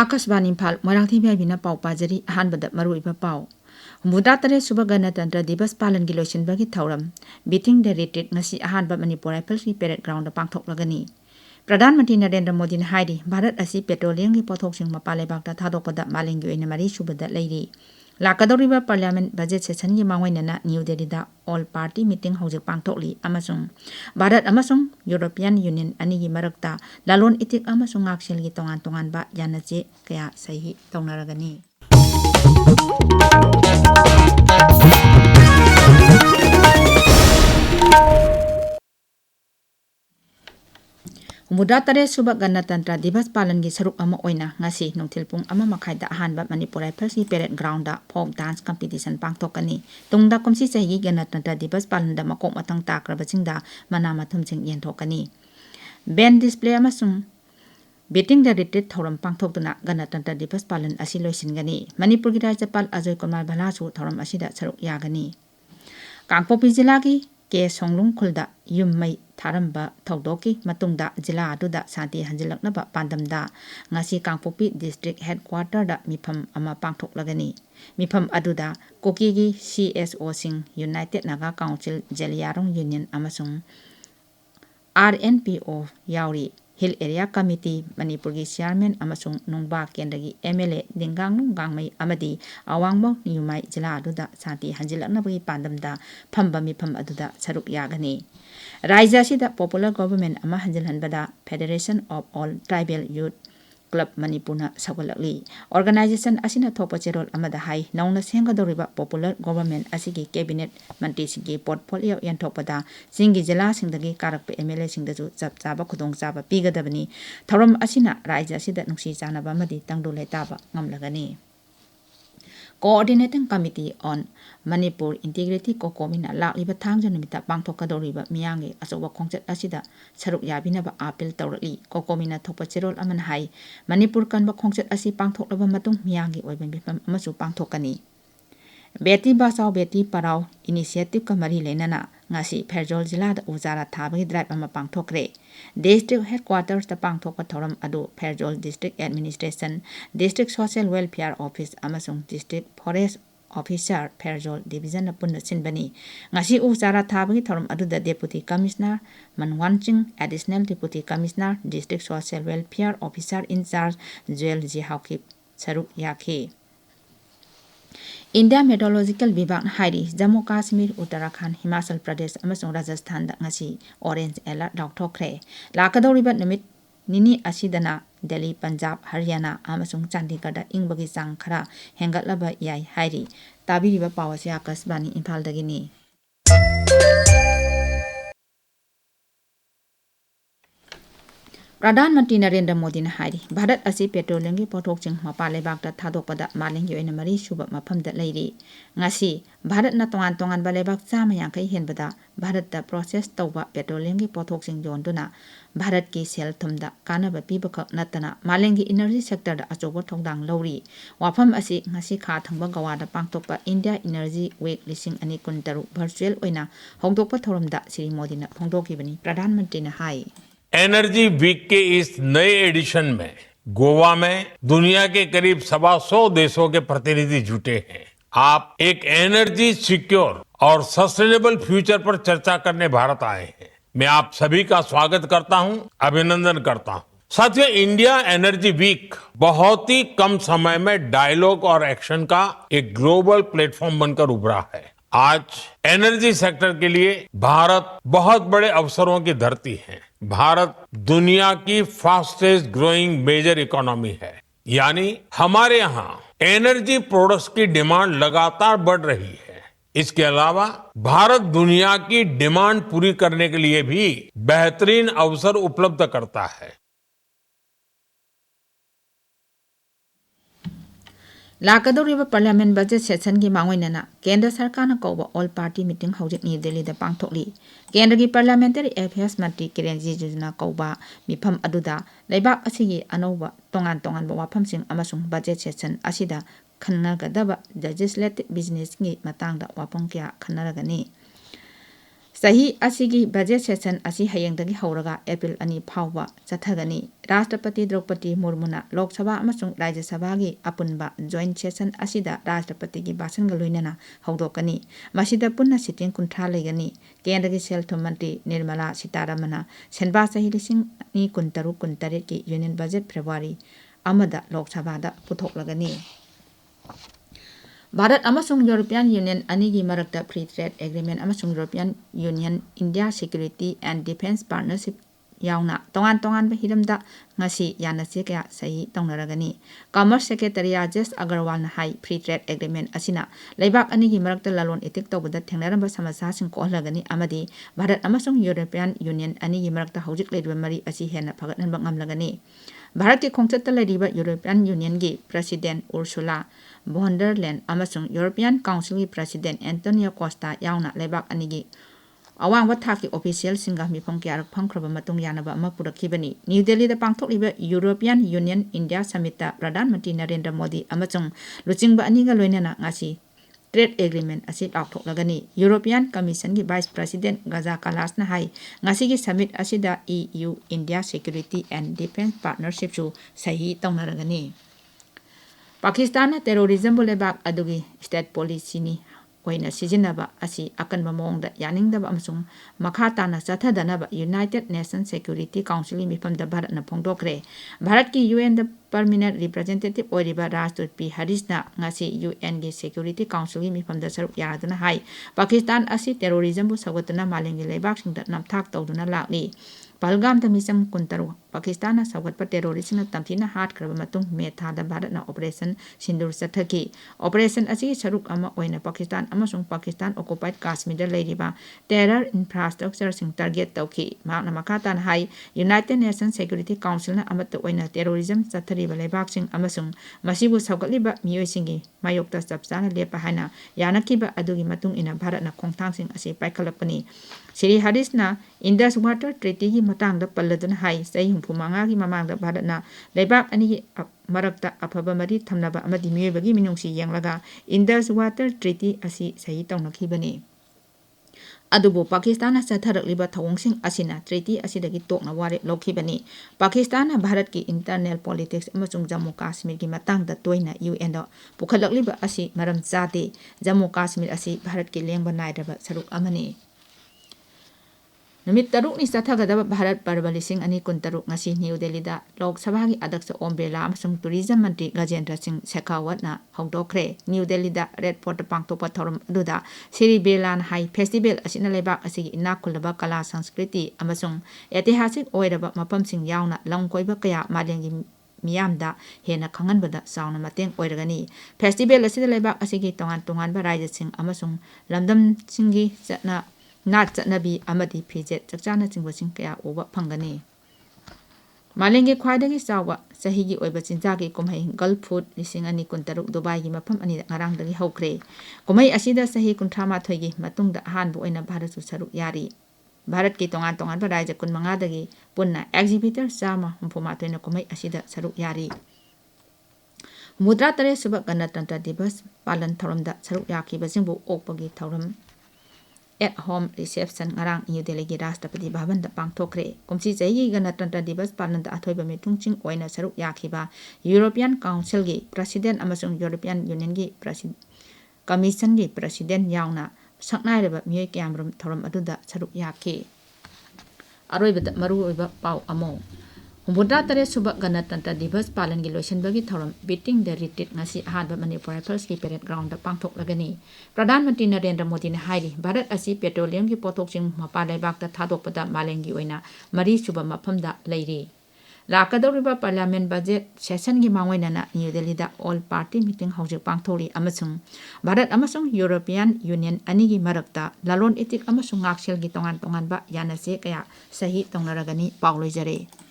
Akashvani Imphal Moirangthem Ibehaibi pau pajari ahanbada maruiba pau. Humudra tare suba Ganatantra Divas Palan gi loisinbagi thauram beating the retreat ngasi ahanba Manipur Rifles gi parade ground da pangthoklagani. Pradhan Mantri Narendra Modi na haidi Bharat asi petroleum gi pothoksing mapalebakta thadokpada malengi oina mari subada leiri. Lakadoriba Parliament budget session gi mangwainana New Delhi da all party meeting hojik pangthokli amasung Bharat amasung European Union ani gi marakta lalon itik amasung aksel gi tongan ba yanache kaya sahi taunaragani. Humudra tare suba Ganatantra Divas Palan gi saruk ama oina ngasi nungthil pung ama makhaida ahanba Manipur Rifles gi parade ground da folk dance competition pangthokani. Tungda kumsi sahi Ganatantra Divas Palan da makok matang takrabachingda manama thumching yenthokani. Band display amasung beating the retreat thoram pangthokduna Ganatantra Divas Palan asi loisingani. Manipur gi Rajyapal Ajoy Kumar Balasu thoram asida saruk yagani. Kangpopi jila gi ke songlung khulda yummai tharamba thaudoki matungda jila aduda santi hanjilaknaba pandamda ngasi Kangpopi district headquarter da mifam ama pangthoklagani. Mifam aduda koki gi CSO sing United Naga Council Jeliarong Union amasung RNPO yauri Hill Area Committee Manipur gi Chairman amasung Nungba Kendra gi MLA Dingang Nunggangmai amadi awangmo niyumai jila aduda santi hanjilaknabagi pandamda phamba mifam aduda saruk yagani. Raija sida popular government ama hanjilhanbada Federation of All Tribal Youth Club Manipurna sagalakli. Organization asina thopa cherol amada hai nauna senggadoriba popular government asigi cabinet mantri singi portfolio yanthokpada singi jila singdagi karakpa MLA singdaju chap chaba khudong chaba pigadabani. Thoram asina raija sida nungsi chanaba amadi tangdu letaba ngamlagani. Coordinating Committee on Manipur Integrity Kokomina lakliba thangja numita pangthokadoriba miyangi asoba khongchat asida saruk yabinaba appeal tawrali Kokomina thopa cherol aman hai Manipur kanba khongchat asi pangthoklaba matung miyangi oiban bifam amasu pangthokani. Beti Bachao Beti Parao initiative ka mari lenana ngasi Pherjol jila da ujara thabagi drive ama pangthokre. District headquarters da pangthokpa thoram adu Pherjol District Administration, District Social Welfare Office amasung District Forest Officer Pherjol Division na punna sinbani. Ngasi ujara thabagi thoram adu da Deputy Commissioner Manwanching, Additional Deputy Commissioner, District Social Welfare Officer in charge Joel Jihawkip saruk yaki. India Meteorological Vibhag hairi Jammu Kashmir, Uttarakhand, Himachal Pradesh amasung Rajasthan da ngasi orange alert laukthokre. Lakadoriba numit nini asidana Delhi, Punjab, Haryana amasung Chandigarh da ingbagi chang khara hengatlaba yai hairi. Tabiriba pawase Akashvani Imphal dagini. Pradhan Mantri Narendra Modi na haidi Bharat asi petroleum gi pothokching mapalebakta thadokpada malengi oina mari suba mafamda leiri. Ngasi Bharat na tongan balebak chama yangkai henbada Bharat da process tawba petroleum gi pothokching yonduna Bharat ki sel thumda kanaba pibakak natana malengi energy sector da achoba thongdang lori. Wafam asi ngasi kha thangba gawada pangtokpa India Energy Week lising ani kuntaru virtual oina hongdokpa thoramda Sri Modi na phongdokibani Pradhan Mantri na hai. Energy week के इस नए addition में गोवा में दुनिया के करीब 125 देशों के प्रतिनिधि जुटे हैं। आप एक एनर्जी सिक्योर और सस्टेनेबल फ्यूचर पर चर्चा करने भारत आए हैं। मैं आप सभी का स्वागत करता हूं, अभिनंदन करता हूं। साथियों, इंडिया एनर्जी वीक बहुत ही कम समय में डायलॉग और एक्शन का एक ग्लोबल प्लेटफॉर्म बनकर उभरा है। आज एनर्जी सेक्टर के लिए भारत बहुत बड़े अवसरों की धरती है। भारत दुनिया की फास्टेस्ट ग्रोइंग मेजर इकोनॉमी है, यानी हमारे यहाँ एनर्जी प्रोडक्ट्स की डिमांड लगातार बढ़ रही है। इसके अलावा भारत दुनिया की डिमांड पूरी करने के लिए भी बेहतरीन अवसर उपलब्ध करता है। Lakadoriba Parliament budget session gi mangwainana Kendra Sarkar na kauba all party meeting hojik New Delhi da pangthokli. Kendra gi Parliamentary Affairs Mantri Kiren Rijiju na kauba mifam aduda leibak asigi anauba tongan ba wafamsing amasung budget session asida khannagadaba legislative business gi matangda wapam kya khannaragani. Sahi asigi budget session asi hayengdagi hauraga April ani phawba chathagani. Rashtrapati Draupadi Murmuna Lok Sabha amasung Rajya Sabha gi apunba joint session asida Rashtrapati gi basanga loinana haudokani. Masida punna sitting kunthra legani. Kendra gi sel thum mantri Nirmala Sitaramana senba sahi lising ni kuntaru kuntaret ki union budget February amada Lok Sabha da puthok Bharat amasung European Union anigi marakta free trade agreement amasung European Union India Security and Defence Partnership yauna tongan ba hiramda ngasi yanase kaya sahi tongnaragani. Commerce Secretary Rajesh Agarwal na hai free trade agreement asina laibak anigi marakta lalon itik tawbada thengnaramba samasya sing kohlagani amadi Bharat amasung European Union anigi marakta hojik leiba mari asi hena phagatnanba ngamlagani. Bharat ki khongchatta laiba European Union gi President Ursula von der Leyen amasung European Council gi President Antonio Costa yauna laibak anigi awang wathaki official singa mifam kyarak phangkraba matung yanaba ama purakibani. New Delhi da pangthokliba European Union India Summit ta Pradhan Mantri Narendra Modi amasung luchingba aniga loinana ngasi trade agreement asi lakthoklagani. European Commission gi Vice President Gaza Kalas na hai ngasi gi summit asida EU India Security and Defence Partnership chu sahi tongnaragani. Pakistan terrorism bulebak adugi state policy ni oina sijinaba asi akanba mongda yaningdaba amsung makhata na chathadana United Nations Security Council mifam da Bharat na phongdokre. Bharat ki UN da permanent representative oiriba Rajdut P Harris na ngasi UN gi Security Council mifam da saruk yaraduna hai Pakistan asi terrorism bu sagatuna malengi leibak singda namthak tawduna lakli. Palgam ta misam kuntaru Pakistan na sagatpa terrorist na tamthina hat kraba matung metha da Bharat na operation sindur sathaki. Operation asi saruk ama oina Pakistan amasung Pakistan occupied Kashmir da leiriba terror infrastructure sing target tawki. Makna makhata na hai United Nations Security Council na amata oina terrorism sathariba leibak sing amasung masibu sagatliba miyoi singi mayokta sapsana lepa haina yanakiba adugi matung ina Bharat na khongthang sing asi paikalapani. Sri Harris na Indus Water Treaty gi matang da palladuna hai sai humphumanga gi mamang da Bharat na leibak ani gi marakta afaba mari thamnaba amadi miyebagi minungsi yanglaga Indus Water Treaty asi sahi tawnakibani. Adubu Pakistan satharakliba thawngsing asina treaty asidagi tokna ware lokibani. Pakistan Bharat ki internal politics amasung Jammu Kashmir gi matang da toina UN da pukhalakliba asi maram chate. Jammu Kashmir asi Bharat ki lengba nairaba saruk amani. Numit taruk ni sathagadaba Bharat Parva lising ani kuntaruk ngasi New Delhi da Lok Sabha gi adaksa Ombrella amasung Tourism Mantri Gajendra Singh Shekhawat na hongdokre. New Delhi da Red Fort pangtokpa thorum aduda Sri Belan High Festival asina leibak asigi inakulaba kala sanskriti amasung ऐतिहासिक oiraba mapamsing yauna langkoiba kaya malengi miyamda hena khanganbada sauna mateng oiragani. Festival asida leibak asigi tongan ba rajya sing amasung lamdam singi chatna Nat Nabi Amadi Pijet Chakchana Chingwasing Kaya Uba Pangani. Malengi Kwadagi Sawa Sahigi Oiba Chinjaki Kumai Gulf Food Lising Ani Kuntaruk Dubai Mapam Ani Narang Dagi Hokre. Kumai Asida Sahi Kuntrama Togi Matung da Hanbu Ina Bharatu Saruk Yari. Bharat ki tongan Baraja Kun Mangadagi Punna Exhibitor Sama Humpumato in Kumai Asida Saruk Yari. Mudra Tare Subak Ganatantra Dibas Palan Thorum da Saruk Yaki Bazimbu Opagi Thorum at home reception ngarang New Delhi gi Rashtrapati Bhavan da pangthokre. Kumsi chahi Ganatantra Divas palan da athoiba mitungching oina saruk yakhiba European Council gi President amasung European Union gi Commission gi President yauna saknairaba miyoi kyamrum thorum aduda saruk yakhi. Aroiba maru oiba pau amo Humbudra Tare Subak Ganatantra Divas palan gi loisan bagi thorum beating the retreat ngasi ahanba Manipur Rifles ki parade ground da pangthok lagani. Pradhan Mantri Narendra Modi na hairi Bharat asi petroleum ki pothok sing mapa laibak da thadokpada malengi oina mari suba mafam da leiri. Lakadoriba Parliament budget session gi mangoina na New Delhi da all party meeting hojik pangthori amasung Bharat amasung European Union ani gi marakta lalon etik amasung ngaksel gi tongan ba yanase kaya sahi tongnaragani pauloijare.